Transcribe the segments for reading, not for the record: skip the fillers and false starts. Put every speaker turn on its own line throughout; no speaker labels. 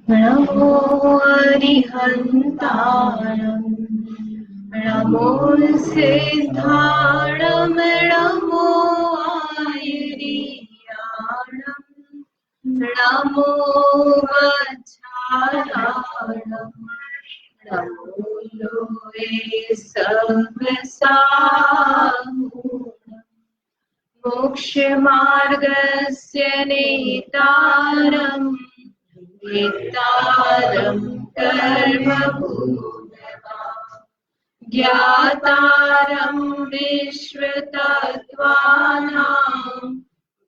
नमो अरिहन्ताणं नमो सिद्धाणं नमो आयर्याणं नमो वज्रायाणं नमो लोये सर्वसाहूणम् मोक्षमार्गस्य नेतारम् वेत्तारं कर्मभूतवान् ज्ञातारं विश्वतत्त्वानां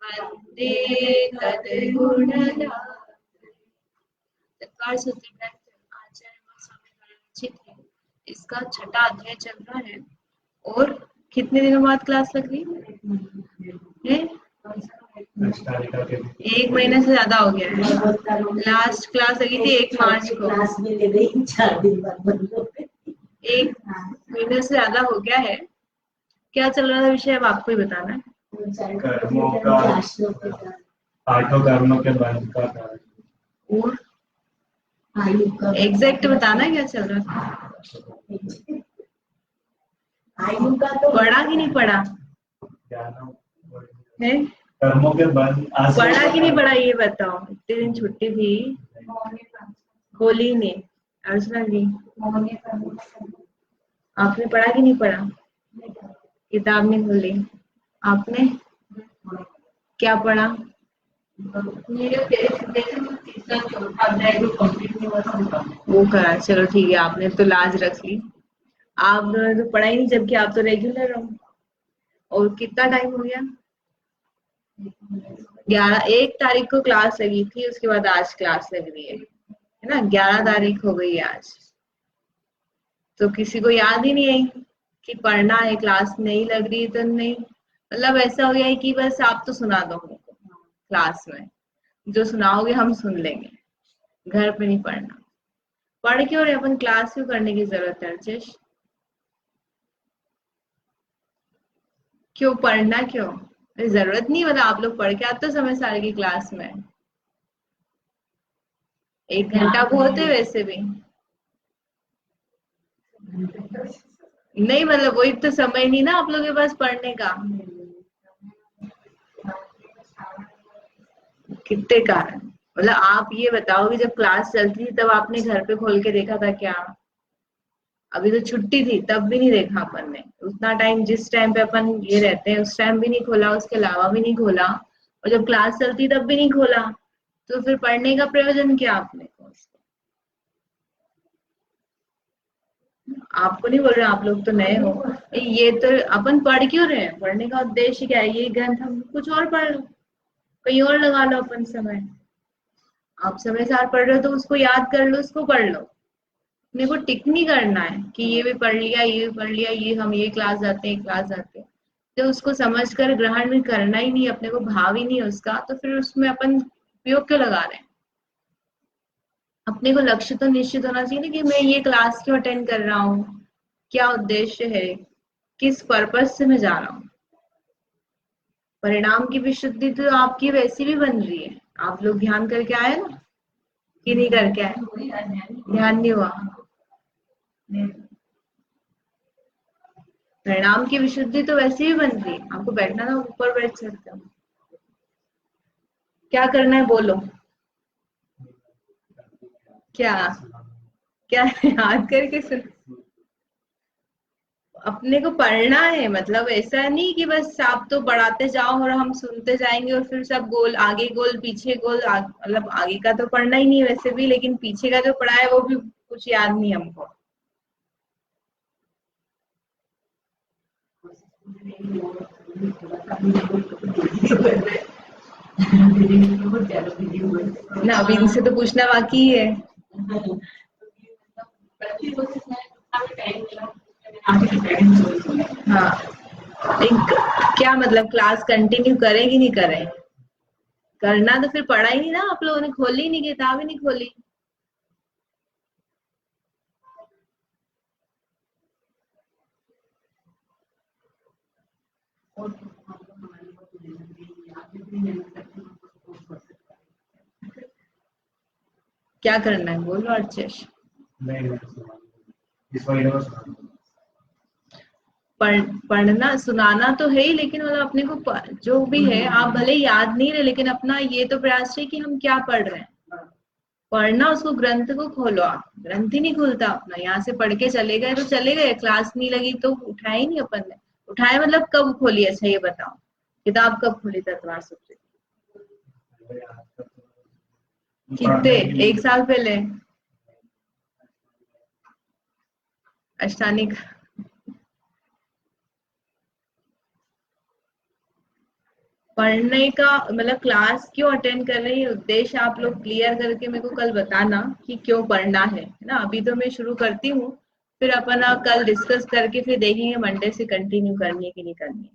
वन्दे तद्गुणधात्रम्। तत्काल सूत्र ग्रंथ आचार्य स्वामी द्वारा रचित है। इसका छठा अध्याय चल रहा है और कितने दिनों बाद क्लास लग रही है? एक महीने से ज्यादा हो गया है। लास्ट क्लास लगी थी 1 मार्च को। क्लास में ले गई 4 दिन बाद बंद हो गई। 1 महीने से ज्यादा हो गया है। क्या चल रहा था विषय अब आपको ही बताना है।
कर्मों का 8 कर्मों के बंध का
और एग्जैक्ट बताना है क्या चल रहा था। आयु का तो पढ़ा कि नहीं पढ़ा है?
कर्मों के बंध
पढ़ा कि नहीं पढ़ा ये बताओ। इतने दिन छुट्टी थी, होली ने अर्चना जी आपने पढ़ा कि नहीं पढ़ा? किताब नहीं खोली आपने? क्या पढ़ा? वो करा, चलो ठीक है, आपने तो लाज रख ली। आप दोनों ने तो पढ़ा ही नहीं, जबकि आप तो रेगुलर हो। और कितना टाइम हो गया? 1 तारीख को क्लास लगी थी, उसके बाद आज क्लास लग रही है ना। 11 तारीख हो गई आज, तो किसी को याद ही नहीं आई कि पढ़ना है, क्लास नहीं लग रही तो नहीं, मतलब ऐसा हो गया है कि बस आप तो सुना दो हमको क्लास में, जो सुनाओगे हम सुन लेंगे, घर पे नहीं पढ़ना। पढ़ क्यों रहे अपन, क्लास क्यों करने की जरूरत है अर्चेश? क्यों पढ़ना क्यों? जरूरत नहीं, मतलब आप लोग पढ़ के आते हो समय सारे की क्लास में। 1 घंटा बहुत है वैसे भी। नहीं मतलब वही तो समय नहीं ना आप लोगों के पास पढ़ने का। कितने कारण, मतलब आप ये बताओ कि जब क्लास चलती थी तब आपने घर पे खोल के देखा था क्या? अभी तो छुट्टी थी तब भी नहीं देखा अपन ने। उतना टाइम जिस टाइम पे अपन ये रहते हैं उस टाइम भी नहीं खोला, उसके अलावा भी नहीं खोला, और जब क्लास चलती तब भी नहीं खोला। तो फिर पढ़ने का प्रयोजन क्या आपने को? आपको नहीं बोल रहे, आप लोग तो नए हो। ये तो अपन पढ़ क्यों रहे हैं, पढ़ने का उद्देश्य क्या है? ये ग्रंथ हम कुछ और पढ़ लो, कहीं और लगा लो अपन समय। आप समय सार पढ़ रहे हो तो उसको याद कर लो, उसको पढ़ लो। अपने को टिक नहीं करना है कि ये भी पढ़ लिया, ये भी पढ़ लिया, ये हम ये क्लास जाते हैं, क्लास जाते हैं, तो उसको समझ कर ग्रहण भी करना ही नहीं, अपने को भाव ही नहीं है उसका, तो फिर उसमें अपन उपयोग क्यों लगा रहे हैं? अपने को लक्ष्य तो निश्चित होना चाहिए ना कि मैं ये क्लास क्यों अटेंड कर रहा हूँ, क्या उद्देश्य है, किस पर्पज से मैं जा रहा हूँ। परिणाम की विशुद्धि तो आपकी वैसी भी बन रही है। आप लोग ध्यान करके आए ना कि नहीं करके आए? ध्यान नहीं हुआ। परिणाम की विशुद्धि तो वैसे ही बन रही है, आपको बैठना था ऊपर बैठ सकते हो। क्या करना है बोलो। क्या क्या याद करके सुन, अपने को पढ़ना है, मतलब ऐसा नहीं कि बस आप तो पढ़ाते जाओ और हम सुनते जाएंगे और फिर सब गोल, आगे गोल पीछे गोल, मतलब आगे का तो पढ़ना ही नहीं वैसे भी, लेकिन पीछे का जो पढ़ा है वो भी कुछ याद नहीं हमको। नवीन से तो पूछना बाकी है। हाँ, क्या मतलब क्लास कंटिन्यू करें कि नहीं करें? करना तो फिर पढ़ा ही नहीं ना, आप लोगों ने खोली ही नहीं, किताब ही नहीं खोली। क्या करना है बोलो अर्चेश।
नहीं इस वजह से
पढ़ना सुनाना तो है ही, लेकिन मतलब अपने को जो भी है आप भले याद नहीं रहे, लेकिन अपना ये तो प्रयास है कि हम क्या पढ़ रहे हैं। पढ़ना, उसको ग्रंथ को खोलो। आप ग्रंथ ही नहीं खुलता अपना, यहाँ से पढ़ के चले गए तो चले गए, क्लास नहीं लगी तो उठाया ही नहीं अपन ने। उठाए मतलब कब खोली, अच्छा ये बताओ, किताब कब खोली तत्वार सूत्र? कितने, 1 साल पहले? अष्टानिक पढ़ने का मतलब क्लास क्यों अटेंड कर रही है, उद्देश्य आप लोग क्लियर करके मेरे को कल बताना कि क्यों पढ़ना है ना। अभी तो मैं शुरू करती हूँ, फिर अपन कल डिस्कस करके फिर देखेंगे मंडे से कंटिन्यू करनी है कि नहीं करनी है,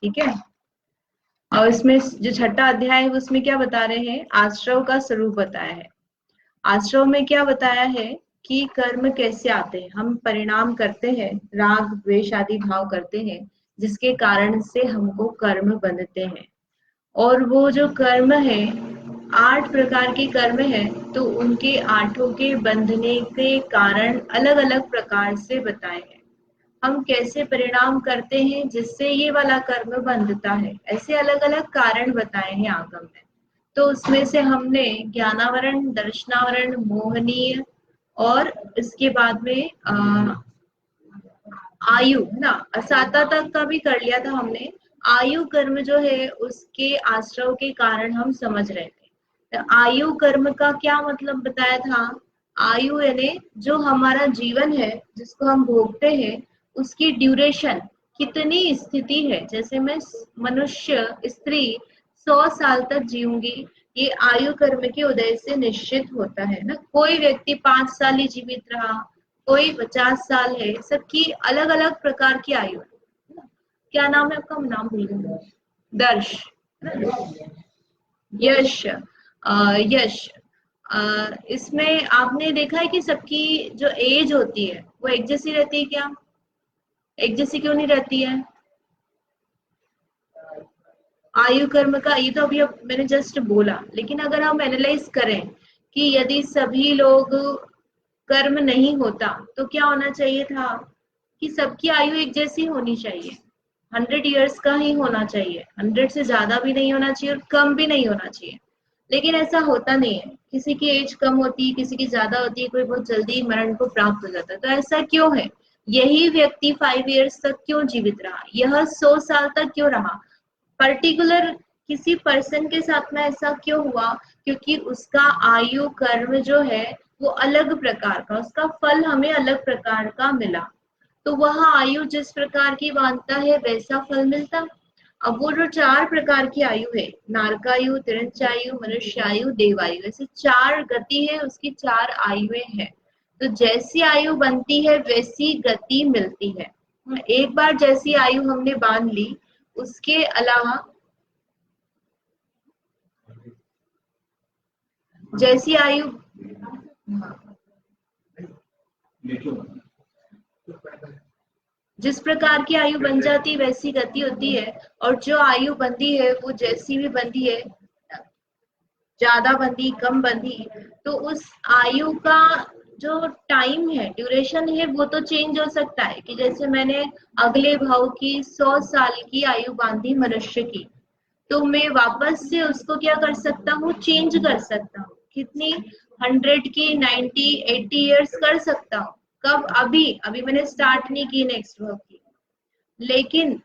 ठीक है। और इसमें जो छठा अध्याय है उसमें क्या बता रहे हैं, आश्रव का स्वरूप बताया है। आश्रव में क्या बताया है कि कर्म कैसे आते हैं, हम परिणाम करते हैं, राग द्वेष आदि भाव करते हैं, जिसके कारण से हमको कर्म बंधते हैं। और वो जो कर्म है, 8 प्रकार के कर्म है, तो उनके 8 के बंधने के कारण अलग अलग प्रकार से बताए हैं। हम कैसे परिणाम करते हैं जिससे ये वाला कर्म बंधता है, ऐसे अलग अलग कारण बताए हैं आगम में। तो उसमें से हमने ज्ञानावरण, दर्शनावरण, मोहनीय, और इसके बाद में आयु है ना, असाता तक का भी कर लिया था हमने। आयु कर्म जो है उसके आश्रव के कारण हम समझ रहे थे। तो आयु कर्म का क्या मतलब बताया था, आयु यानी जो हमारा जीवन है जिसको हम भोगते हैं, उसकी ड्यूरेशन कितनी स्थिति है। जैसे मैं मनुष्य स्त्री 100 साल तक जीऊंगी, ये आयु कर्म के उदय से निश्चित होता है ना। कोई व्यक्ति 5 साल ही जीवित रहा, कोई 50 साल है, सबकी अलग अलग प्रकार की आयु है। क्या नाम है आपका, नाम भूल गई। दर्श, यश, यश। इसमें आपने देखा है कि सबकी जो एज होती है वो एक जैसी रहती है क्या? एक जैसी क्यों नहीं रहती है? आयु कर्म का ये तो अभी अब मैंने जस्ट बोला, लेकिन अगर हम एनालाइज करें कि यदि सभी लोग कर्म नहीं होता तो क्या होना चाहिए था कि सबकी आयु एक जैसी होनी चाहिए, 100 ईयर्स का ही होना चाहिए, 100 से ज्यादा भी नहीं होना चाहिए और कम भी नहीं होना चाहिए। लेकिन ऐसा होता नहीं है, किसी की एज कम होती है, किसी की ज्यादा होती है, कोई बहुत जल्दी मरण को प्राप्त हो जाता है। तो ऐसा क्यों है? यही व्यक्ति 5 ईयर्स तक क्यों जीवित रहा, यह 100 साल तक क्यों रहा, पर्टिकुलर किसी पर्सन के साथ में ऐसा क्यों हुआ? क्योंकि उसका आयु कर्म जो है वो अलग प्रकार का, उसका फल हमें अलग प्रकार का मिला। तो वह आयु जिस प्रकार की बांधता है वैसा फल मिलता। अब वो जो 4 प्रकार की आयु है, नारकायु, तिरंचायु, मनुष्यायु, देवायु, ऐसे 4 गति है, उसकी 4 आयुएं हैं। तो जैसी आयु बनती है वैसी गति मिलती है। एक बार जैसी आयु हमने बांध ली, उसके अलावा जैसी आयु, जिस प्रकार की आयु बन जाती है वैसी गति होती है। और जो आयु बंधी है वो जैसी भी बंधी है, ज्यादा बंधी कम बंधी, तो उस आयु का जो टाइम है, ड्यूरेशन है, वो तो चेंज हो सकता है। कि जैसे मैंने अगले भाव की 100 साल की आयु बांधी मनुष्य की, तो मैं वापस से उसको क्या कर सकता हूँ, चेंज कर सकता हूँ। कितनी, 100 की 90 80 ईयर्स कर सकता हूँ। कब? अभी अभी मैंने स्टार्ट नहीं की नेक्स्ट भाव की। लेकिन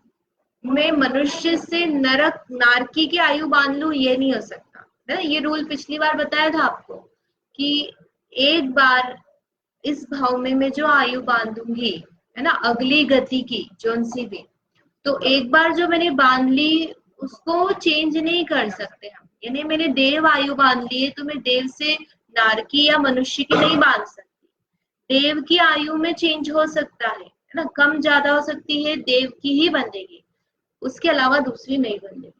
मैं मनुष्य से नरक नारकी की आयु बांध लू, ये नहीं हो सकता है। ये रूल पिछली बार बताया था आपको कि एक बार इस भाव में मैं जो आयु बांधूंगी है ना, अगली गति की जोन सी भी, तो एक बार जो मैंने बांध ली उसको चेंज नहीं कर सकते हम। यानी मैंने देव आयु बांध ली है तो मैं देव से नारकी या मनुष्य की नहीं बांध सकती। देव की आयु में चेंज हो सकता है ना, कम ज्यादा हो सकती है, देव की ही बंधेगी, उसके अलावा दूसरी नहीं बंधेगी।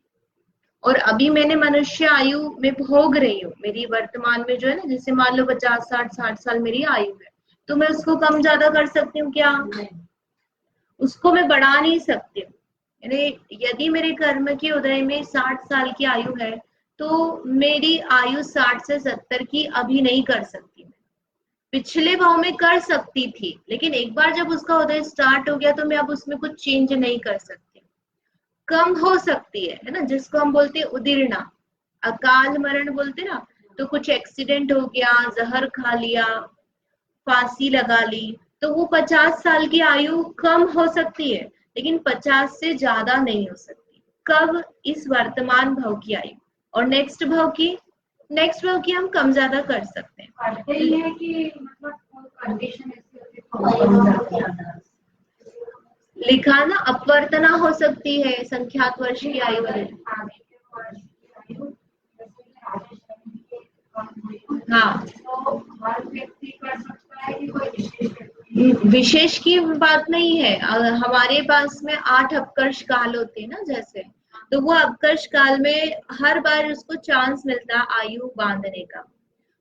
और अभी मैंने मनुष्य आयु में भोग रही हूँ, मेरी वर्तमान में जो है ना, जैसे मान लो 50 60 साल मेरी आयु है, तो मैं उसको कम ज्यादा कर सकती हूँ क्या? उसको मैं बढ़ा नहीं सकती हूँ। यानी यदि मेरे कर्म के उदय में 60 साल की आयु है, तो मेरी आयु 60 से 70 की अभी नहीं कर सकती, पिछले भाव में कर सकती थी, लेकिन एक बार जब उसका उदय स्टार्ट हो गया तो मैं अब उसमें कुछ चेंज नहीं कर सकती। कम हो सकती है ना, जिसको हम बोलते हैं उदीर्णा, अकाल मरण बोलते ना, तो कुछ एक्सीडेंट हो गया, जहर खा लिया, फांसी लगा ली, तो वो 50 साल की आयु कम हो सकती है, लेकिन 50 से ज्यादा नहीं हो सकती। कब? इस वर्तमान भाव की आयु। और नेक्स्ट भाव की हम कम ज्यादा कर सकते हैं।
करते ही है कि मतलब कंडीशन ऐसी होती है तो कम ज्यादा
लिखा ना, अपवर्तना हो सकती है संख्यात वर्ष की आयु वाले। हाँ,
तो हर व्यक्ति कर सकता है कि कोई विशेष व्यक्ति?
विशेष की बात नहीं है। हमारे पास में 8 अपकर्ष काल होते हैं ना, जैसे, तो वो अपकर्ष काल में हर बार उसको चांस मिलता है आयु बांधने का।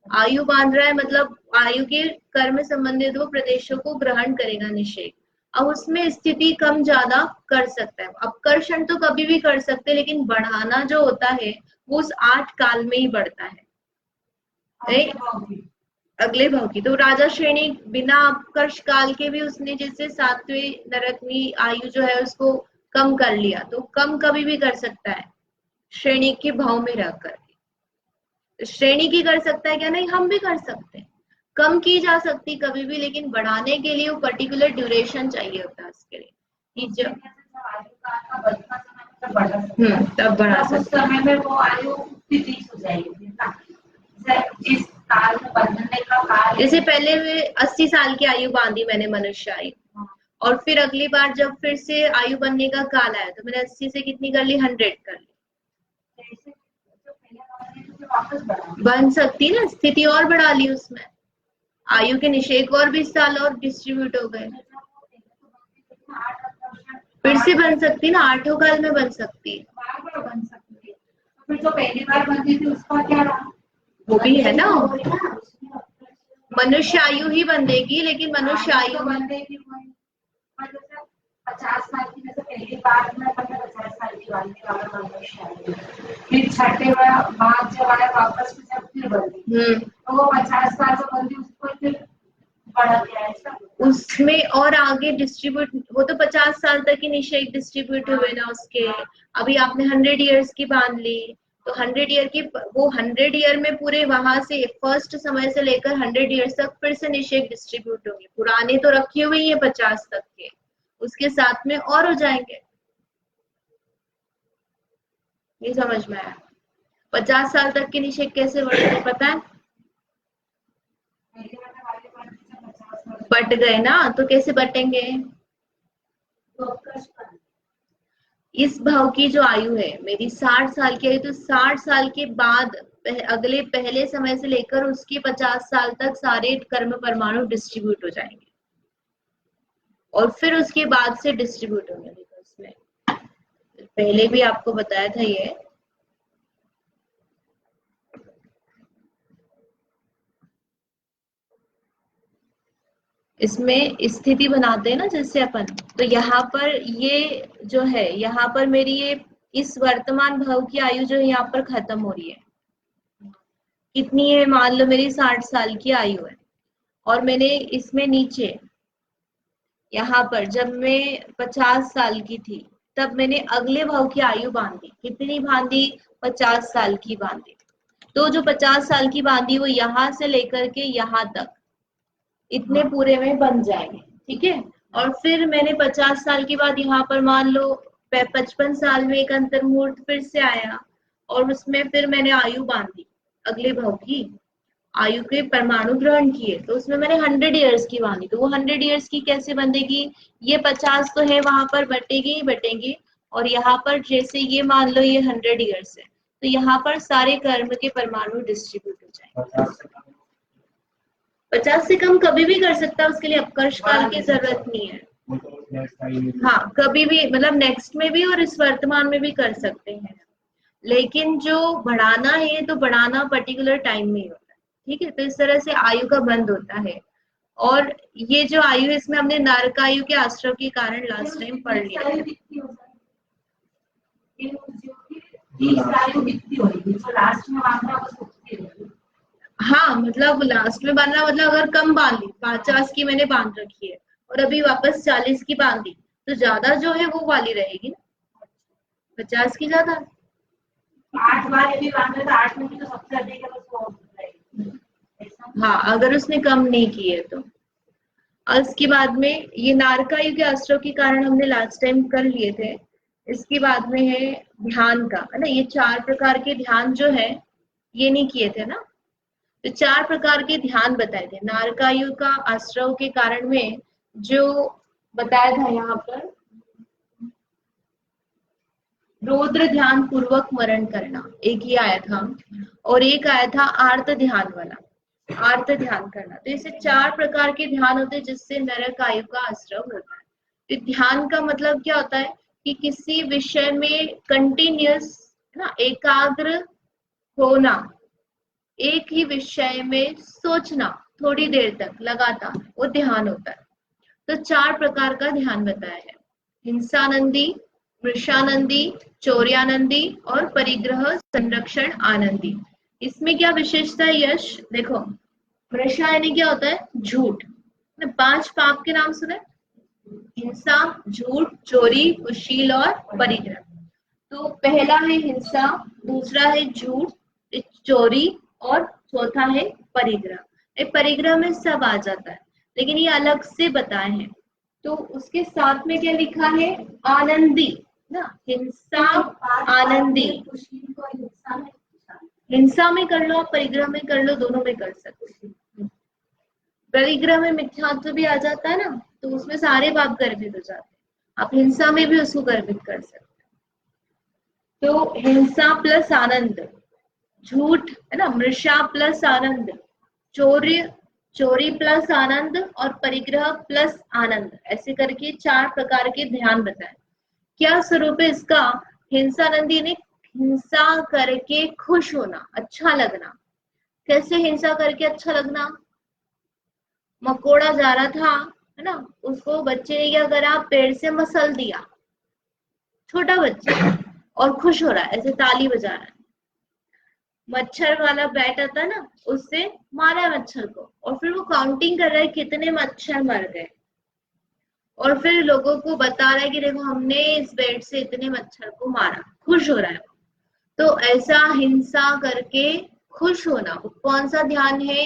आयु बांध रहा है मतलब आयु के कर्म संबंधित वो प्रदेशों को ग्रहण करेगा निषेध। अब उसमें स्थिति कम ज्यादा कर सकता है। अपकर्षण तो कभी भी कर सकते हैं, लेकिन बढ़ाना जो होता है वो उस 8 काल में ही बढ़ता है। अगले भाव की तो राजा श्रेणी बिना अपकर्ष काल के भी उसने जैसे 7वें नरकवीं आयु जो है उसको कम कर लिया, तो कम कभी भी कर सकता है श्रेणी के भाव में रहकर। श्रेणी की कर सकता है क्या? नहीं, हम भी कर सकते हैं। कम की जा सकती कभी भी, लेकिन बढ़ाने के लिए वो पर्टिकुलर ड्यूरेशन चाहिए होता है उसके लिए कि जब तब बढ़ा सकते।
उस समय में वो आयु 30 हो जाएगी ना, जिस काल में बंधने का काल।
जैसे पहले वे 80 साल की आयु बांधी मैंने, मनुष्य आयु, और फिर अगली बार जब फिर से आयु बनने का काल आया तो मैंने 80 से कितनी कर ली? 100 कर ली। बन सकती ना, स्थिति और बढ़ा ली उसमें, आयु के निषेध और 20 साल और डिस्ट्रीब्यूट हो गए। फिर से बन सकती ना, 8 काल में बन सकती।
बन सकती है। फिर जो पहली बार बनती थी उसका क्या रहा?
वो भी है ना, मनुष्य आयु ही बंधेगी, लेकिन मनुष्य आयु
बंधेगी 50 साल की, जैसे पहली बार में 50 साल की बनने वाला मनुष्य आयु, फिर छठे बाद जब आया वापस में जब फिर बंधी, तो वो 50 साल जो बंधी उसको फिर बढ़ा दिया है
उसमें और आगे डिस्ट्रीब्यूट। वो तो 50 साल तक ही निषेध डिस्ट्रीब्यूट हुए ना उसके। अभी आपने 100 ईयर्स की बांध ली, तो 100 ईयर की, वो 100 ईयर में पूरे वहां से फर्स्ट समय से लेकर 100 ईयर्स तक फिर से निषेध डिस्ट्रीब्यूट होंगे। पुराने तो रखे हुए ही है 50 तक के, उसके साथ में और हो जाएंगे। ये समझ में आया? 50 साल तक के निषेध कैसे बढ़ते पता है? बट गए ना, तो कैसे बटेंगे? इस भाव की जो आयु है मेरी 60 साल की आयु, तो 60 साल के बाद अगले पहले समय से लेकर उसके 50 साल तक सारे कर्म परमाणु डिस्ट्रीब्यूट हो जाएंगे, और फिर उसके बाद से डिस्ट्रीब्यूट होंगे। देखो उसमें पहले भी आपको बताया था ये, इसमें स्थिति बनाते हैं ना जैसे अपन, तो यहाँ पर ये जो है, यहाँ पर मेरी ये इस वर्तमान भाव की आयु जो है यहाँ पर खत्म हो रही है। कितनी है? मान लो मेरी 60 साल की आयु है, और मैंने इसमें नीचे यहाँ पर जब मैं 50 साल की थी तब मैंने अगले भाव की आयु बांधी। कितनी बांधी? 50 साल की बांधी। तो जो 50 साल की बांधी वो यहाँ से लेकर के यहाँ तक इतने पूरे में बन जाएंगे, ठीक है। और फिर मैंने 50 साल के बाद यहाँ पर मान लो 55 साल में एक अंतर्मुहूर्त फिर से आया, और उसमें फिर मैंने आयु बांधी, अगले भाव की आयु के परमाणु ग्रहण किए, तो उसमें मैंने 100 ईयर्स की बांधी। तो वो 100 ईयर्स की कैसे बंधेगी? ये 50 तो है, वहां पर बटेगी ही बटेंगे, और यहाँ पर जैसे ये मान लो ये 100 ईयर्स है, तो यहाँ पर सारे कर्म के परमाणु डिस्ट्रीब्यूट हो जाएंगे। 50 से कम कभी भी कर सकता है, उसके लिए अपकर्ष काल की जरूरत नहीं है। हाँ, कभी भी, मतलब नेक्स्ट में भी और इस वर्तमान में भी कर सकते हैं, लेकिन जो बढ़ाना है तो बढ़ाना पर्टिकुलर टाइम में ही होता है, ठीक है। तो इस तरह से आयु का बंध होता है। और ये जो आयु है इसमें हमने नरक आयु के आश्रय के कारण लास्ट टाइम पढ़ लिया है। हाँ मतलब लास्ट में बांधना मतलब अगर कम बांध ली, 50 की मैंने बांध रखी है और अभी वापस 40 की बांध दी, तो ज्यादा जो है वो वाली रहेगी ना, 50 की ज्यादा।
8 बार यदि बांधे तो 8 में भी तो सबसे अधिक है, उसको और रहेगी।
हाँ अगर उसने कम नहीं की है तो। और इसके बाद में ये नारकायु के अस्त्रों के कारण हमने लास्ट टाइम कर लिए थे। इसके बाद में है ध्यान का, है ना, ये 4 प्रकार के ध्यान जो है ये नहीं किए थे ना, तो 4 प्रकार के ध्यान बताए थे नारकायु का आश्रव के कारण में। जो बताया था यहाँ पर, रौद्र ध्यान पूर्वक मरण करना एक ही आया था, और एक आया था आर्त ध्यान वाला, आर्त ध्यान करना। तो इसे 4 प्रकार के ध्यान होते हैं जिससे नरकायु का आश्रव होता है। तो ध्यान का मतलब क्या होता है कि किसी विषय में कंटिन्यूअस ना एकाग्र होना, एक ही विषय में सोचना थोड़ी देर तक लगातार, वो ध्यान होता है। तो 4 प्रकार का ध्यान बताया है, हिंसानंदी, मृषानंदी, चौर्यानंदी और परिग्रह संरक्षण आनंदी। इसमें क्या विशेषता है यश, देखो मृषा यानी क्या होता है, झूठ। 5 पाप के नाम सुने, हिंसा, झूठ, चोरी, कुशील और परिग्रह। तो पहला है हिंसा, दूसरा है झूठ, चोरी, और चौथा है परिग्रह। परिग्रह में सब आ जाता है लेकिन ये अलग से बताए हैं। तो उसके साथ में क्या लिखा है, आनंदी ना, हिंसा आनंदी। हिंसा में कर लो, परिग्रह में कर लो, दोनों में कर सकते हो। परिग्रह में मिथ्यात्व भी आ जाता है ना, तो उसमें सारे पाप गर्भित हो जाते हैं, आप हिंसा में भी उसको गर्भित कर सकते हो। तो हिंसा प्लस आनंद, झूठ है ना, मृषा प्लस आनंद, चोरी प्लस आनंद, और परिग्रह प्लस आनंद, ऐसे करके 4 प्रकार के ध्यान बताए। क्या स्वरूप है इसका, हिंसानंदी ने हिंसा करके खुश होना, अच्छा लगना। कैसे हिंसा करके अच्छा लगना, मकोड़ा जा रहा था, है ना, उसको बच्चे ने क्या करा, पेड़ से मसल दिया, छोटा बच्चा, और खुश हो रहा है, ऐसे ताली बजा रहा है। मच्छर वाला बैट आता है ना, उससे मारा है मच्छर को, और फिर वो काउंटिंग कर रहा है कितने मच्छर मर गए, और फिर लोगों को बता रहा है कि देखो हमने इस बैट से इतने मच्छर को मारा, खुश हो रहा है। तो ऐसा हिंसा करके खुश होना, कौन सा ध्यान है,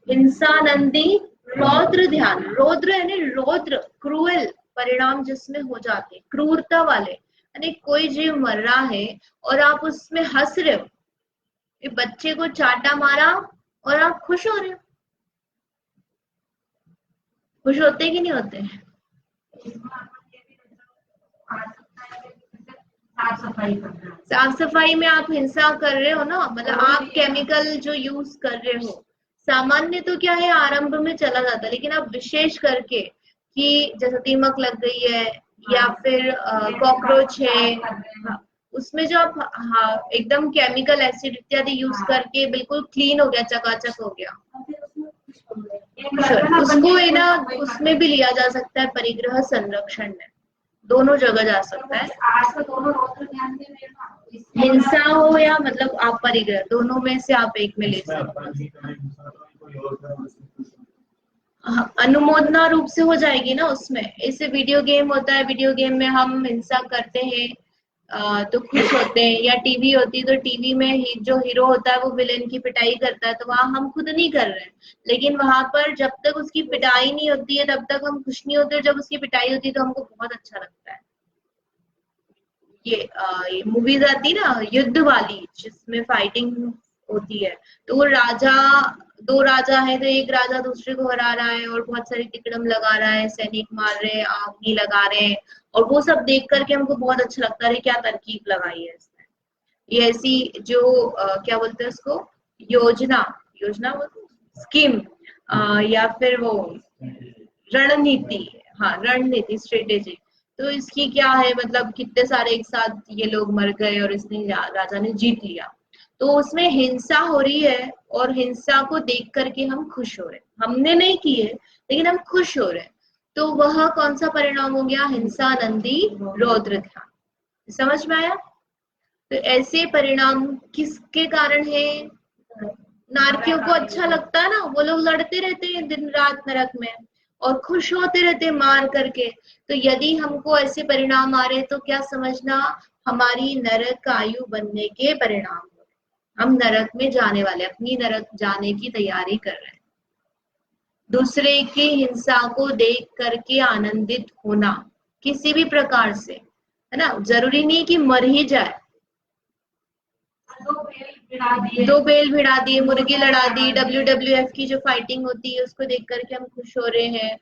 हिंसानंदी रौद्र ध्यान। रौद्र यानी रौद्र, क्रूएल परिणाम जिसमें हो जाते, क्रूरता वाले, यानी कोई जीव मर रहा है और आप उसमें हंस रहे हो, ये बच्चे को चाटा मारा और आप खुश हो रहे हो। खुश होते कि नहीं होते? साफ सफाई में आप हिंसा कर रहे हो ना, मतलब आप केमिकल जो यूज कर रहे हो, सामान्य तो क्या है आरंभ में चला जाता है, लेकिन आप विशेष करके कि जैसे दीमक लग गई है या फिर कॉकरोच है, उसमें जो आप एकदम केमिकल एसिड इत्यादि यूज करके बिल्कुल क्लीन हो गया, चकाचक हो गया, उसको है ना, उसमें भी लिया जा सकता है परिग्रह संरक्षण में, दोनों जगह जा सकता है। हिंसा हो या मतलब आप परिग्रह, दोनों में से आप एक में ले सकते हैं। अनुमोदना रूप से हो जाएगी ना उसमें। ऐसे वीडियो गेम होता है, वीडियो गेम में हम हिंसा करते हैं तो खुश होते हैं, या टीवी होती है तो टीवी में जो हीरो होता है वो विलेन की पिटाई करता है, तो वहां हम खुद नहीं कर रहे हैं, लेकिन वहां पर जब तक उसकी पिटाई नहीं होती है तब तक हम खुश नहीं होते, जब उसकी पिटाई होती है तो हमको बहुत अच्छा लगता है। ये मूवीज आती ना युद्ध वाली, जिसमें फाइटिंग होती है, तो वो राजा, 2 राजा है, तो एक राजा दूसरे को हरा रहा है और बहुत सारी तिकड़म लगा रहा है, सैनिक मार रहे हैं, आग नहीं लगा रहे हैं, और वो सब देख करके हमको बहुत अच्छा लगता है, क्या तरकीब लगाई है इसने। ये ऐसी जो क्या बोलते हैं उसको, योजना बोलते, स्कीम, या फिर वो रणनीति, हाँ रणनीति, स्ट्रेटेजी। तो इसकी क्या है, मतलब कितने सारे एक साथ ये लोग मर गए और इसने राजा ने जीत लिया, तो उसमें हिंसा हो रही है और हिंसा को देख करके हम खुश हो रहे हैं, हमने नहीं की है लेकिन हम खुश हो रहे हैं, तो वह कौन सा परिणाम हो गया, हिंसानंदी रौद्र ध्यान। समझ में आया? तो ऐसे परिणाम किसके कारण है, नारकियों को अच्छा लगता है ना, वो लोग लड़ते रहते हैं दिन रात नरक में और खुश होते रहते हैं मार करके। तो यदि हमको ऐसे परिणाम आ रहे तो क्या समझना, हमारी नरक आयु बनने के परिणाम हो रहे, हम नरक में जाने वाले, अपनी नरक जाने की तैयारी कर रहे हैं। दूसरे की हिंसा को देख करके आनंदित होना किसी भी प्रकार से, है ना, जरूरी नहीं कि मर ही जाए। दो बेल भिड़ा दिए, मुर्गी लड़ा दी, WWF की जो फाइटिंग होती है उसको देख करके हम खुश हो रहे हैं।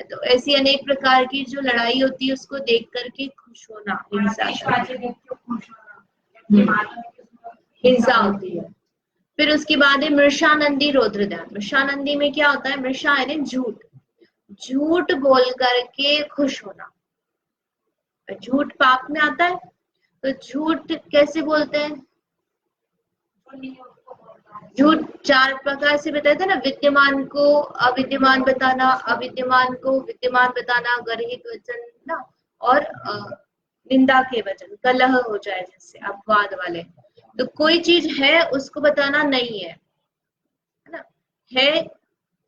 तो ऐसी अनेक प्रकार की जो लड़ाई होती है उसको देख करके खुश होना हिंसा, हिंसा होती है। फिर उसके बाद है मृषानंदी रौद्र ध्यान। मृषानंदी में क्या होता है, मृषा यानी झूठ, झूठ बोल करके खुश होना। झूठ पाप में आता है, तो झूठ कैसे बोलते हैं, झूठ 4 प्रकार से बताया था ना, विद्यमान को अविद्यमान बताना, अविद्यमान को विद्यमान बताना, गर्हित वचन ना, और निंदा के वचन, कलह हो जाए जैसे अपवाद वाले। तो कोई चीज है उसको बताना नहीं है ना, है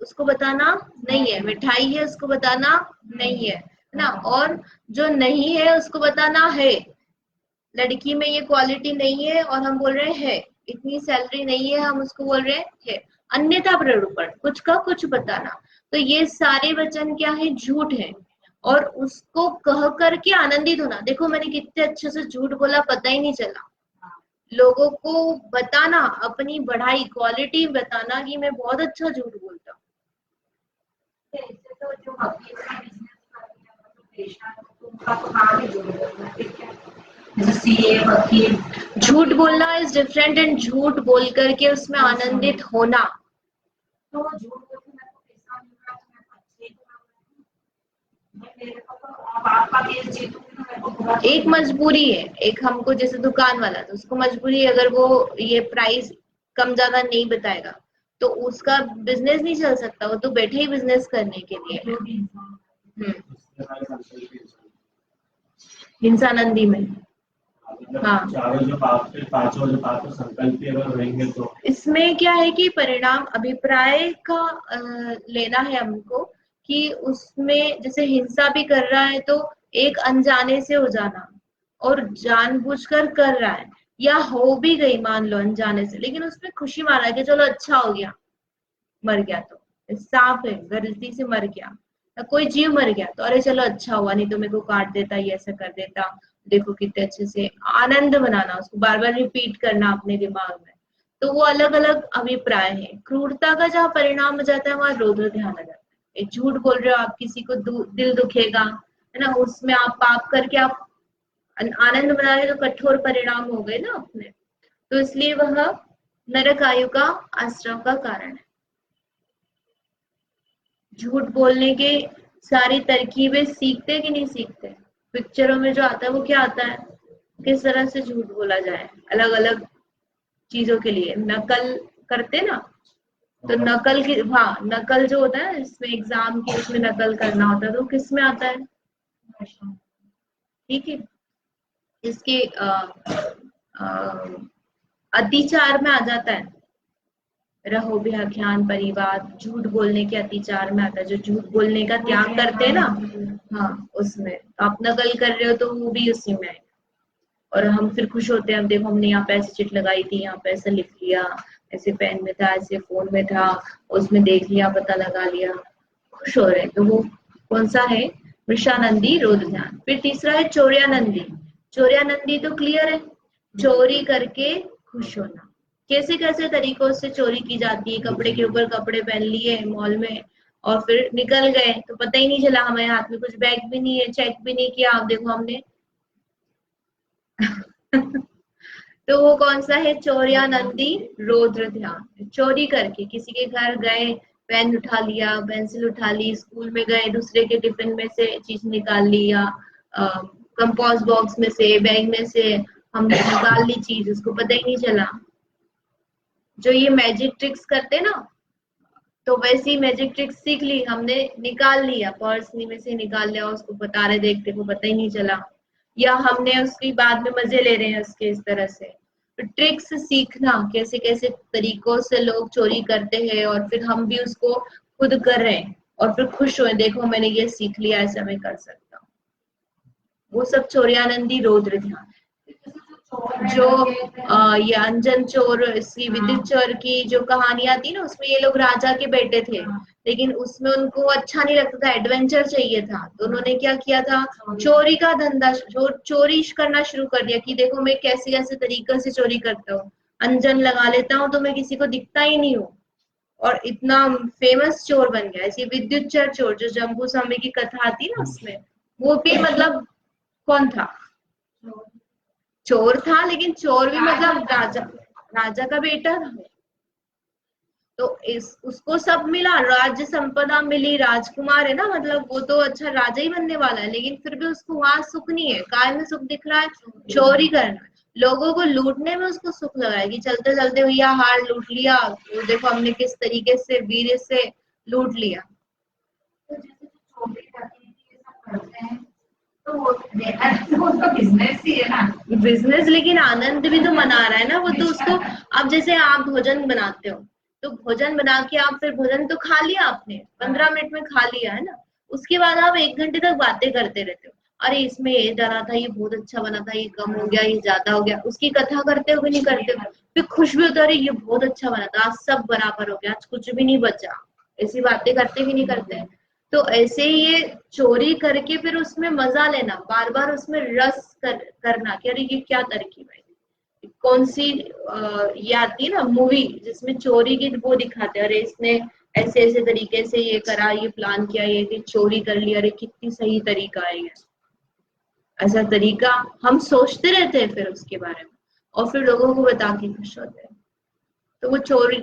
उसको बताना नहीं है, मिठाई है उसको बताना नहीं है ना, और जो नहीं है उसको बताना है। लड़की में ये क्वालिटी नहीं है और हम बोल रहे हैं, इतनी सैलरी नहीं है हम उसको बोल रहे हैं। अन्यथा प्ररूपण, कुछ का कुछ बताना, तो ये सारे वचन क्या है, झूठ है। और उसको कह करके आनंदित होना, देखो मैंने कितने अच्छे से झूठ बोला, पता ही नहीं चला। लोगों को बताना, अपनी बढ़ाई, क्वालिटी बताना कि मैं बहुत अच्छा झूठ बोलता हूँ। झूठ बोलना इज डिफरेंट एंड झूठ बोल करके उसमें आनंदित होना। तो झूठ एक मजबूरी है, एक हमको जैसे दुकान वाला, तो उसको मजबूरी है, अगर वो ये प्राइस कम ज्यादा नहीं बताएगा तो उसका बिजनेस नहीं चल सकता, वो तो बैठे ही बिजनेस करने के लिए। हिंसानंदी में हाँ,
पांचों जो पाप संकल्प अगर रहेंगे तो
इसमें क्या है कि परिणाम अभिप्राय का लेना है हमको, कि उसमें जैसे हिंसा भी कर रहा है तो एक अनजाने से हो जाना, और जानबूझकर कर रहा है, या हो भी गई मान लो अनजाने से, लेकिन उसमें खुशी माना कि चलो अच्छा हो गया, मर गया तो साफ है, गलती से मर गया, कोई जीव मर गया तो अरे चलो अच्छा हुआ, नहीं तो मेरे को काट देता, ये ऐसा कर देता, देखो कितने अच्छे से, आनंद मनाना, उसको बार बार रिपीट करना अपने दिमाग में। तो वो अलग अलग अभिप्राय है। क्रूरता का जहाँ परिणाम हो जाता है वहां रौद्र ध्यान आ जाता है। झूठ बोल रहे हो आप, किसी को दिल दुखेगा, है ना, उसमें आप पाप करके आप आनंद मना रहे, तो कठोर परिणाम हो गए ना अपने, तो इसलिए वह नरक आयु का आश्रम का कारण है। झूठ बोलने के सारी तरकीबें सीखते कि नहीं सीखते, पिक्चरों में जो आता है वो क्या आता है, किस तरह से झूठ बोला जाए, अलग अलग चीजों के लिए नकल करते ना, तो नकल की, हाँ नकल जो होता है इसमें एग्जाम की, उसमें नकल करना होता है, तो किस में आता है, ठीक है, इसके अतिचार में आ जाता है, रहो व्याख्यान परिवार, झूठ बोलने के अतिचार में आता है, जो झूठ बोलने का त्याग करते हैं ना, हाँ उसमें आप नकल कर रहे हो तो वो भी उसी में है। और हम फिर खुश होते हैं, अब देखो हमने यहाँ पे ऐसी चिट लगाई थी, यहाँ पे ऐसा लिख लिया, ऐसे पेन में था, ऐसे फोन में था, उसमें देख लिया, पता लगा लिया, खुश हो रहे हैं। तो वो कौन सा है, वृषानंदी रौद्र ध्यान। फिर तीसरा है चौर्यानंदी। चौर्यानंदी तो क्लियर है, चोरी करके खुश होना। कैसे कैसे तरीकों से चोरी की जाती है, कपड़े के ऊपर कपड़े पहन लिए मॉल में और फिर निकल गए, तो पता ही नहीं चला, हमारे हाथ में कुछ बैग भी नहीं है, चेक भी नहीं किया, आप देखो हमने तो वो कौन सा है, चौर्यानंदी रौद्र ध्यान। चोरी करके किसी के घर गए, पेन उठा लिया, पेंसिल उठा ली, स्कूल में गए दूसरे के टिफिन में से चीज निकाल लिया, कंपोस्ट बॉक्स में से, बैग में से हमने निकाल ली चीज, उसको पता ही नहीं चला। जो ये मैजिक ट्रिक्स करते ना, तो वैसी मैजिक ट्रिक्स सीख ली हमने, निकाल लिया, पर्स में से निकाल लिया, उसको बता रहे, देखते को पता ही नहीं चला, या हमने उसकी बाद में मजे ले रहे हैं उसके, इस तरह से। ट्रिक्स सीखना, कैसे कैसे तरीकों से लोग चोरी करते हैं और फिर हम भी उसको खुद कर रहे हैं और फिर खुश हुए, देखो मैंने ये सीख लिया, ऐसा मैं कर सकता हूँ। वो सब चोरयानंदी रौद्र ध्यान। जो ये अंजन चोर, इसकी विद्युत चोर की जो कहानी आती ना, उसमें ये लोग राजा के बेटे थे, लेकिन उसमें उनको अच्छा नहीं लगता था, एडवेंचर चाहिए था, तो उन्होंने क्या किया था, चोरी का धंधा, चोरी करना शुरू कर दिया कि देखो मैं कैसे कैसे तरीके से चोरी करता हूँ, अंजन लगा लेता हूँ तो मैं किसी को दिखता ही नहीं हूँ, और इतना फेमस चोर बन गया। ऐसी विद्युत चोर जो जम्बू स्वामी की कथा आती ना, उसमें वो भी मतलब कौन था, चोर था, लेकिन चोर भी मतलब राजा, राजा का बेटा था। तो उसको सब मिला, राज्य संपदा मिली, राजकुमार है ना, मतलब वो तो अच्छा राजा ही बनने वाला है, लेकिन फिर भी उसको वहां सुख नहीं है, काय में सुख दिख रहा है, चोरी करना, लोगों को लूटने में उसको सुख लगा है कि चलते चलते भैया हार लूट लिया, तो देखो हमने किस तरीके से वीर से लूट लिया।
तो जैसे चोरी करते हैं ये सब करते हैं, तो वो तो बिजनेस ही है ना,
बिजनेस, लेकिन आनंद भी तो मना रहा है ना वो, तो उसको, अब जैसे आप भोजन बनाते हो, तो भोजन बना के आप फिर भोजन तो खा लिया आपने, 15 मिनट में खा लिया है ना, उसके बाद आप 1 घंटे तक बातें करते रहते हो, अरे इसमें ये डाला था, ये बहुत अच्छा बना था, ये कम हो गया, ये ज्यादा हो गया, उसकी कथा करते हो कि नहीं करते हो, फिर खुश भी होता है, अरे ये बहुत अच्छा बना था, आज सब बराबर हो गया, आज कुछ भी नहीं बचा, ऐसी बातें करते भी नहीं करते। तो ऐसे ही ये चोरी करके फिर उसमें मजा लेना, बार बार उसमें रस करना कि अरे ये क्या तरकीब है, कौन सी ये आती है ना मूवी जिसमें चोरी की वो दिखाते हैं, अरे इसने ऐसे ऐसे तरीके से ये करा, ये प्लान किया, ये कि चोरी कर लिया, अरे कितनी सही तरीका है ये, ऐसा तरीका हम सोचते रहते हैं फिर उसके बारे में, और फिर लोगों को बता के खुश होते हैं। तो वो चोरी,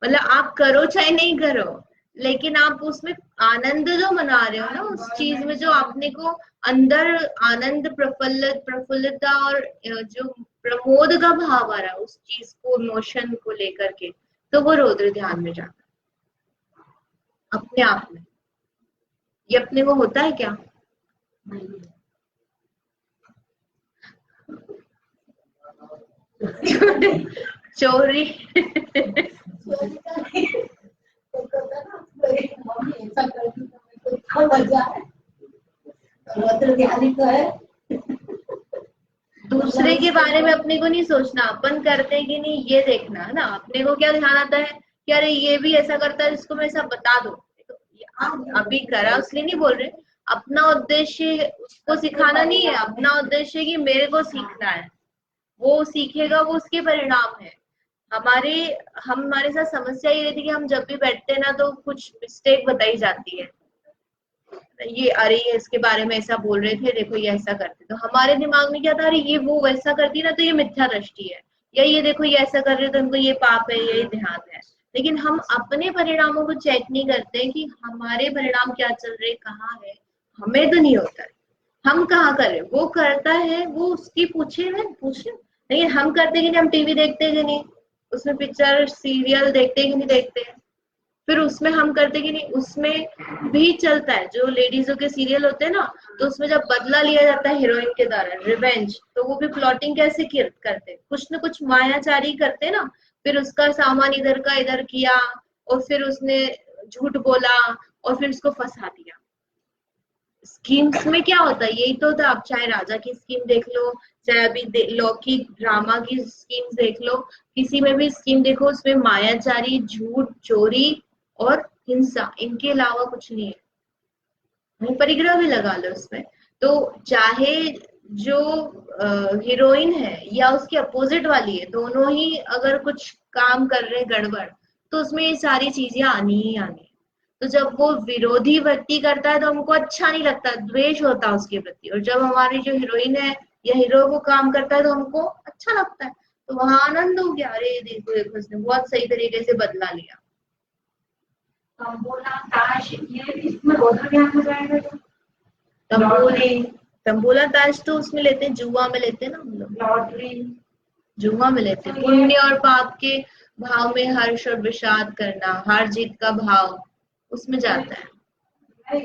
मतलब आप करो चाहे नहीं करो, लेकिन आप उसमें आनंद जो मना रहे हो ना, उस चीज में जो आपने को अंदर आनंद, प्रफुल्लता और जो प्रमोद का भाव आ रहा है उस चीज को, इमोशन को लेकर के, तो वो रौद्र ध्यान में जाता है अपने आप में। ये अपने को होता है क्या? चोरी दूसरे के बारे में अपने को नहीं सोचना, अपन करते हैं कि नहीं ये देखना है ना, अपने को क्या ध्यान आता है कि अरे ये भी ऐसा करता है, इसको मैं ऐसा बता दो, अभी करा उसलिए नहीं बोल रहे, अपना उद्देश्य उसको सिखाना नहीं है, अपना उद्देश्य कि मेरे को सीखना है, वो सीखेगा, वो उसके परिणाम है। हमारे साथ समस्या ये रहती है कि हम जब भी बैठते हैं ना, तो कुछ मिस्टेक बताई जाती है, ये अरे ये इसके बारे में ऐसा बोल रहे थे, देखो ये ऐसा करते, तो हमारे दिमाग में क्या था, अरे ये वो वैसा करती ना तो ये मिथ्या दृष्टि है, या ये देखो ये ऐसा कर रहे तो उनको ये पाप है, ये ध्यान है, लेकिन हम अपने परिणामों को चेक नहीं करते कि हमारे परिणाम क्या चल रहे, कहाँ है, हमें तो नहीं होता है, हम कहाँ करें, वो करता है, वो उसकी पूछे लेकिन हम करते कि नहीं, हम टीवी देखते हैं कि नहीं, उसमें पिक्चर सीरियल देखते हैं कि नहीं देखते हैं, फिर उसमें हम करते कि नहीं, उसमें भी चलता है, जो लेडीजों के सीरियल होते हैं ना, तो उसमें जब बदला लिया जाता है हीरोइन के द्वारा, रिवेंज, तो वो भी प्लॉटिंग कैसे करते हैं, कुछ न कुछ मायाचारी करते हैं ना, फिर उसका सामान इधर का इधर किया, और फिर उसने झूठ बोला, और फिर उसको फंसा दिया। स्कीम्स में क्या होता है, यही तो होता है, आप चाहे राजा की स्कीम देख लो, चाहे अभी लौकी ड्रामा की स्कीम्स देख लो, किसी में भी स्कीम देखो, उसमें मायाचारी, झूठ, चोरी और हिंसा, इनके अलावा कुछ नहीं है, परिग्रह भी लगा लो उसमें। तो चाहे जो हीरोइन है या उसके अपोजिट वाली है, दोनों ही अगर कुछ काम कर रहे गड़बड़, तो उसमें ये सारी चीजें आनी ही आनी। तो जब वो विरोधी व्यक्ति करता है तो हमको अच्छा नहीं लगता, द्वेष होता है उसके प्रति, और जब हमारी जो हीरोइन है या हीरो वो काम करता है तो हमको अच्छा लगता है, तो वहां आनंद हो गया, अरे देखो देखो उसने बहुत सही तरीके से बदला लिया।
तंबोला, ताश, ये इसमें रौद्र ध्यान हो जाएगा।
तंबोला ताश तो उसमें लेते हैं, जुआ में लेते हैं ना हम लोग,
लॉटरी,
जुआ में लेते हैं, पुण्य और पाप के भाव में हर्ष और विषाद करना, हार जीत का भाव उसमें जाता है।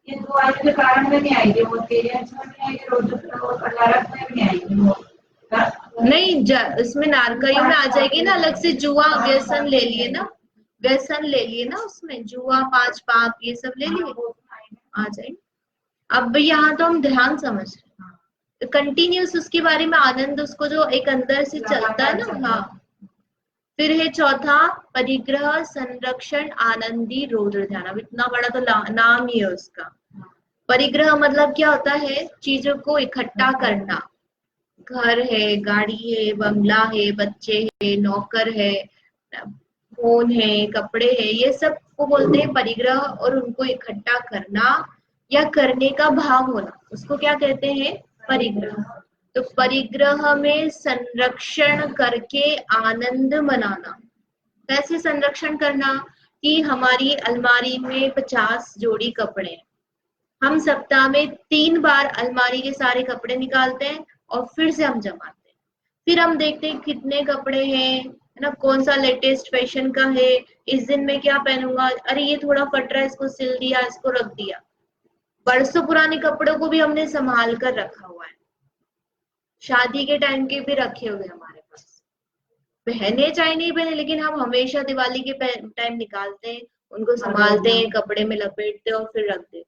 ये दो आज के कारण में नहीं आएगी, वो तेरे अच्छा में आएगी, रौद्र में नहीं आएगी, वो
नहीं इसमें नारकरियों में आ जाएगी ना अलग से, जुआ व्यसन ले लिए ना, व्यसन ले लिए ना उसमें, जुआ पांच पाप ये सब ले लिए, आ जाएंगे। अब यहाँ तो हम ध्यान समझ रहे, कंटिन्यूस उसके बारे में आनंद, उसको जो एक अंदर से चलता है ना। हाँ, फिर है चौथा परिग्रह संरक्षण आनंदी रौद्र ध्यान। अब इतना बड़ा तो नाम ही है उसका। परिग्रह मतलब क्या होता है, चीजों को इकट्ठा करना, घर है, गाड़ी है, बंगला है, बच्चे है, नौकर है, फोन है, कपड़े है, ये सब को बोलते हैं परिग्रह। और उनको इकट्ठा करना या करने का भाव होना, उसको क्या कहते हैं, परिग्रह। तो परिग्रह में संरक्षण करके आनंद मनाना। कैसे संरक्षण करना, कि हमारी अलमारी में 50 जोड़ी कपड़े हैं, हम सप्ताह में 3 बार अलमारी के सारे कपड़े निकालते हैं और फिर से हम जमाते हैं। फिर हम देखते हैं कितने कपड़े हैं, है ना, कौन सा लेटेस्ट फैशन का है, इस दिन में क्या पहनूंगा, अरे ये थोड़ा फट रहा है, इसको सिल दिया, इसको रख दिया। बरसों पुराने कपड़ों को भी हमने संभाल कर रखा हुआ है, शादी के टाइम के भी रखे हुए हमारे पास, पहने चाहे नहीं पहने, लेकिन हम हमेशा दिवाली के टाइम निकालते हैं, उनको संभालते हैं, कपड़े में लपेटते हैं और फिर रख देते हैं,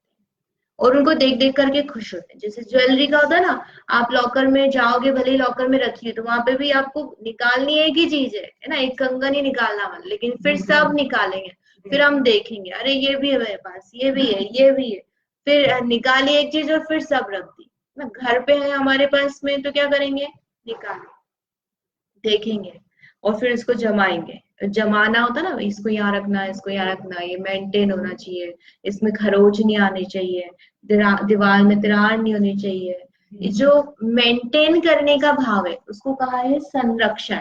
और उनको देख देख करके खुश होते हैं। जैसे ज्वेलरी का होता है ना, आप लॉकर में जाओगे, भले ही लॉकर में रखी है, तो वहां पे भी आपको निकालनी एक ही चीज है ना, एक कंगन ही निकालना वाला, लेकिन फिर सब निकालेंगे, फिर हम देखेंगे, अरे ये भी है मेरे पास, ये भी है, ये भी है, फिर निकाली एक चीज और फिर सब रख दी ना। घर पे है हमारे पास में, तो क्या करेंगे, निकालें, देखेंगे और फिर इसको जमाएंगे। जमाना होता ना, इसको यहाँ रखना, इसको यहाँ रखना, ये मेंटेन होना चाहिए, इसमें खरोच नहीं आनी चाहिए, दीवार में दरार नहीं होनी चाहिए। जो मेंटेन करने का भाव है उसको कहा है संरक्षण।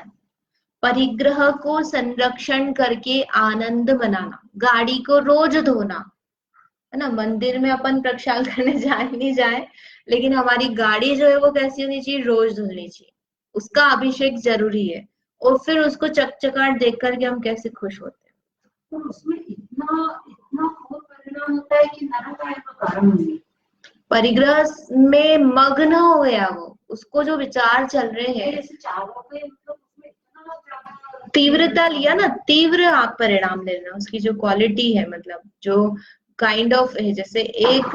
परिग्रह को संरक्षण करके आनंद मनाना। गाड़ी को रोज धोना, है ना, मंदिर में अपन प्रक्षाल करने जाए नहीं जाए, लेकिन हमारी गाड़ी जो है वो कैसी होनी चाहिए, रोज धुलनी चाहिए, उसका अभिषेक जरूरी है। और फिर उसको चकचकाट देख करके हम कैसे खुश होते हैं।
तो उसमें इतना इतना घोर परिणाम होता है कि नरक आए तो कारण नहीं।
परिग्रह में मग्न हो गया वो, उसको जो विचार चल रहे हैं,
मतलब उसमें इतना ज्यादा
तीव्रता लिया ना, तीव्र आप परिणाम लेना, उसकी जो क्वालिटी है, मतलब जो काइंड ऑफ है, जैसे एक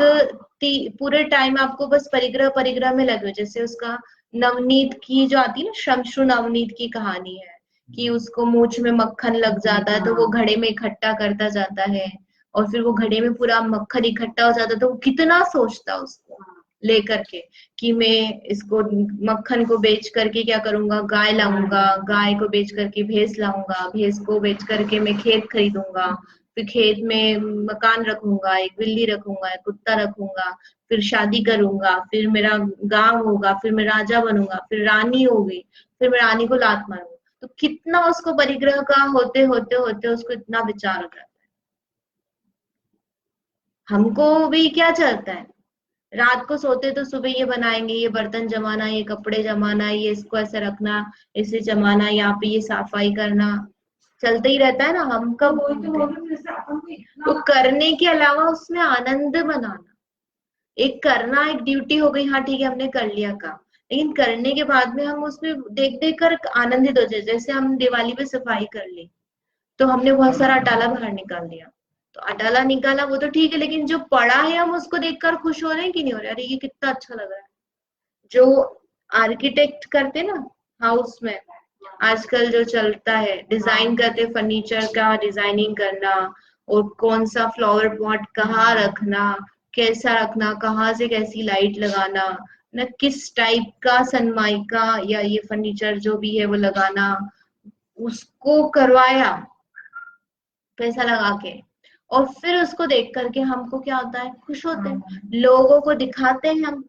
पूरे टाइम आपको बस परिग्रह परिग्रह में लगे, जैसे उसका नवनीत की जो आती है ना, शमश्रु नवनीत की कहानी है, कि उसको मूंछ में मक्खन लग जाता है तो वो घड़े में इकट्ठा करता जाता है, और फिर वो घड़े में पूरा मक्खन इकट्ठा हो जाता है, तो वो कितना सोचता उसको लेकर के, कि मैं इसको मक्खन को बेच करके क्या करूंगा, गाय लाऊंगा, गाय को बेच करके भैंस लाऊंगा, भैंस को बेच करके मैं खेत खरीदूंगा, फिर खेत में मकान रखूंगा, एक बिल्ली रखूंगा, एक कुत्ता रखूंगा, फिर शादी करूंगा, फिर मेरा गांव होगा, फिर मैं राजा बनूंगा, फिर रानी होगी, फिर मैं रानी को लात मारूंगा। तो कितना उसको परिग्रह का होते होते होते उसको इतना विचार हो जाता है। हमको भी क्या चलता है, रात को सोते तो सुबह ये बनाएंगे, ये बर्तन जमाना, ये कपड़े जमाना, ये इसको ऐसे रखना, इसे जमाना, यहाँ पे ये सफाई करना, चलता ही रहता है ना। हम कब तो करने के अलावा उसमें आनंद मनाना, एक करना एक ड्यूटी हो गई, हाँ ठीक है हमने कर लिया काम, लेकिन करने के बाद में हम उसमें देख देख कर आनंदित हो जाए। जैसे हम दिवाली पे सफाई कर ली, तो हमने बहुत सारा अटाला बाहर निकाल दिया, तो अटाला निकाला वो तो ठीक है, लेकिन जो पड़ा है हम उसको देखकर खुश हो रहे हैं कि नहीं हो रहे, अरे ये कितना अच्छा लग रहा है। जो आर्किटेक्ट करते ना हाउस में, आजकल जो चलता है, डिजाइन करते फर्नीचर का डिजाइनिंग करना, और कौन सा फ्लावर पॉट कहाँ रखना, कैसा रखना, कहाँ से कैसी लाइट लगाना, न किस टाइप का सनमाइका या ये फर्नीचर जो भी है वो लगाना, उसको करवाया पैसा लगा के, और फिर उसको देख करके हमको क्या होता है, खुश होते हैं, लोगों को दिखाते हैं हम।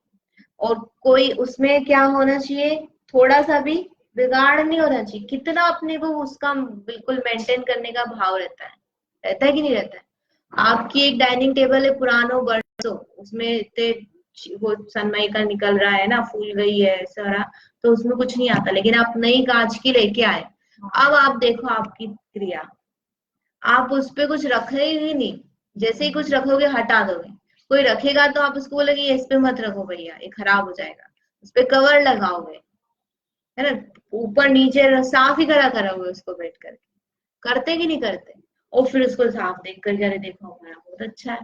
और कोई उसमें क्या होना चाहिए, थोड़ा सा भी बिगाड़ नहीं होना चाहिए, कितना अपने को उसका बिल्कुल मेंटेन करने का भाव रहता है कि नहीं रहता है। आपकी एक डाइनिंग टेबल है पुरानो बरसों, उसमें इतने वो सनमाइका निकल रहा है ना, फूल गई है सारा, तो उसमें कुछ नहीं आता, लेकिन आप नई कांच की लेके आए, अब आप देखो आपकी क्रिया, आप उस पे कुछ रखेगी नहीं, जैसे ही कुछ रखोगे हटा दोगे। कोई रखेगा तो आप उसको बोलोगे इस पे मत रखो भैया, ये खराब हो जाएगा, उस पे कवर लगाओगे, है ना, ऊपर नीचे साफ ही करा हुआ है उसको बैठ करके, करते कि नहीं करते, और फिर उसको साफ देख कर अरे देखो हमारा बहुत अच्छा है,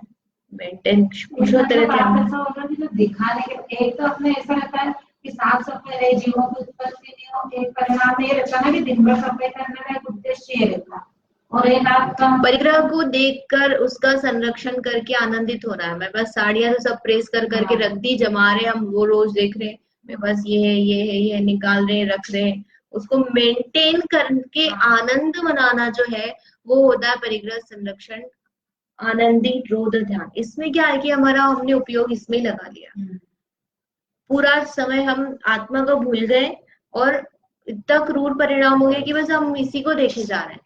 मेंटेन खुश होते रहते हैं।
ऐसा होगा कि जो दिखाने के, एक तो अपने ऐसा रहता है कि साफ सफाई रहे, जीवों की उत्पत्ति नहीं हो, एक परिणाम ये रहता है ना कि दिन भर सफाई करने का एक उद्देश्य ये रहता है, और एक आपका
परिग्रह को देखकर उसका संरक्षण करके आनंदित हो रहा है। मैं बस साड़ियां तो सब प्रेस कर करके रख दी, जमा रहे हम, वो रोज देख रहे हैं, मैं बस ये है ये है ये है, निकाल रहे हैं रख रहे हैं, उसको मेंटेन करके आनंद मनाना जो है वो होता है परिग्रह संरक्षण, आनंदी रोध ध्यान। इसमें क्या है कि हमारा हमने उपयोग इसमें ही लगा लिया, पूरा समय हम आत्मा को भूल गए और इतना क्रूर परिणाम हो गया कि बस हम इसी को देखे जा रहे हैं।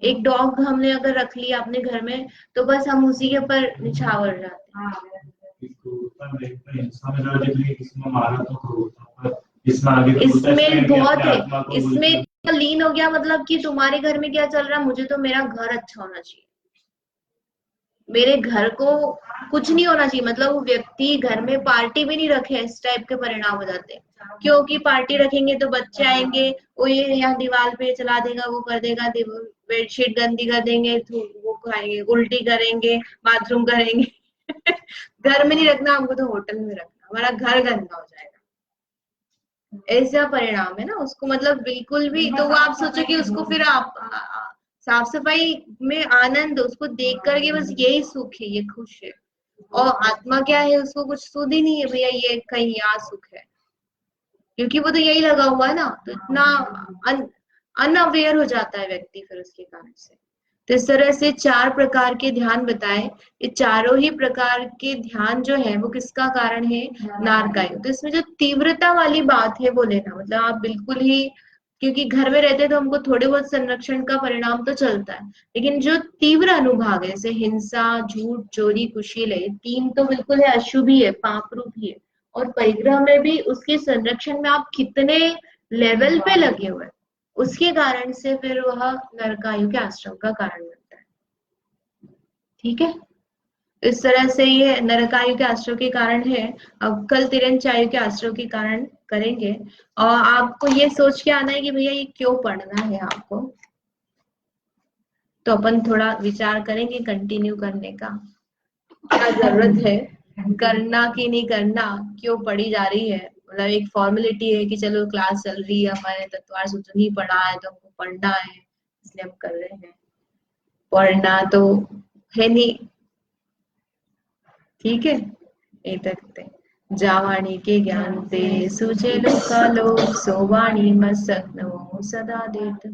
एक डॉग हमने अगर रख लिया अपने घर में तो बस हम उसी के ऊपर निछावर जाते हैं। इसमें बहुत है, इसमें लीन हो गया, मतलब कि तुम्हारे घर में क्या चल रहा है, मुझे तो मेरा घर अच्छा होना चाहिए, मेरे घर को कुछ नहीं होना चाहिए, मतलब वो व्यक्ति घर में पार्टी भी नहीं रखे, इस टाइप के परिणाम हो जाते हैं। क्योंकि पार्टी रखेंगे तो बच्चे आएंगे, वो ये यहाँ दीवार पे चला देगा, वो कर देगा, बेडशीट गंदी कर देंगे, तो वो खाएंगे, उल्टी करेंगे, बाथरूम करेंगे घर में नहीं रखना हमको, तो होटल में रखना, हमारा घर गंदा हो जाएगा, ऐसा परिणाम है ना उसको, मतलब बिल्कुल भी। तो वो आप सोचो कि उसको फिर आप साफ सफाई में आनंद, उसको देख करके बस यही सुख है, ये खुश है, और आत्मा क्या है, उसको कुछ सुध ही नहीं है भैया ये कहीं यहाँ सुख है, क्योंकि वो तो यही लगा हुआ है ना, तो इतना अनअवेयर हो जाता है व्यक्ति फिर उसके कारण से। तो इस तरह से 4 प्रकार के ध्यान बताए, ये चारों ही प्रकार के ध्यान जो है वो किसका कारण है, नारकायु। तो इसमें जो तीव्रता वाली बात है वो लेना, मतलब आप बिल्कुल ही, क्योंकि घर में रहते तो हमको थोड़े बहुत संरक्षण का परिणाम तो चलता है, लेकिन जो तीव्र अनुभाग है जैसे हिंसा, झूठ, चोरी, कुशील है, 3 तो बिल्कुल है, अशुभ ही है, पाप रूप ही है, और परिग्रह में भी उसके संरक्षण में आप कितने लेवल पे लगे हुए, उसके कारण से फिर वह नरकायु के आश्रम का कारण बनता है। ठीक है, इस तरह से ये नरकायु के आश्रम के कारण है। अब कल तिरंचायु के आश्रम के कारण करेंगे, और आपको ये सोच के आना है कि भैया ये क्यों पढ़ना है आपको, तो अपन थोड़ा विचार करेंगे कंटिन्यू करने का, क्या जरूरत है करना कि नहीं करना, क्यों पढ़ी जा रही है, मतलब एक फॉर्मेलिटी है कि चलो क्लास चल रही है, हमारे तत्वार सूत्र नहीं पढ़ा है तो हमको पढ़ना है इसलिए हम कर रहे हैं, पढ़ना तो है नहीं। ठीक है, ये तकते जावाणी के ज्ञान ते सूझे लोका लोक, सोवाणी मसक नमो सदा देत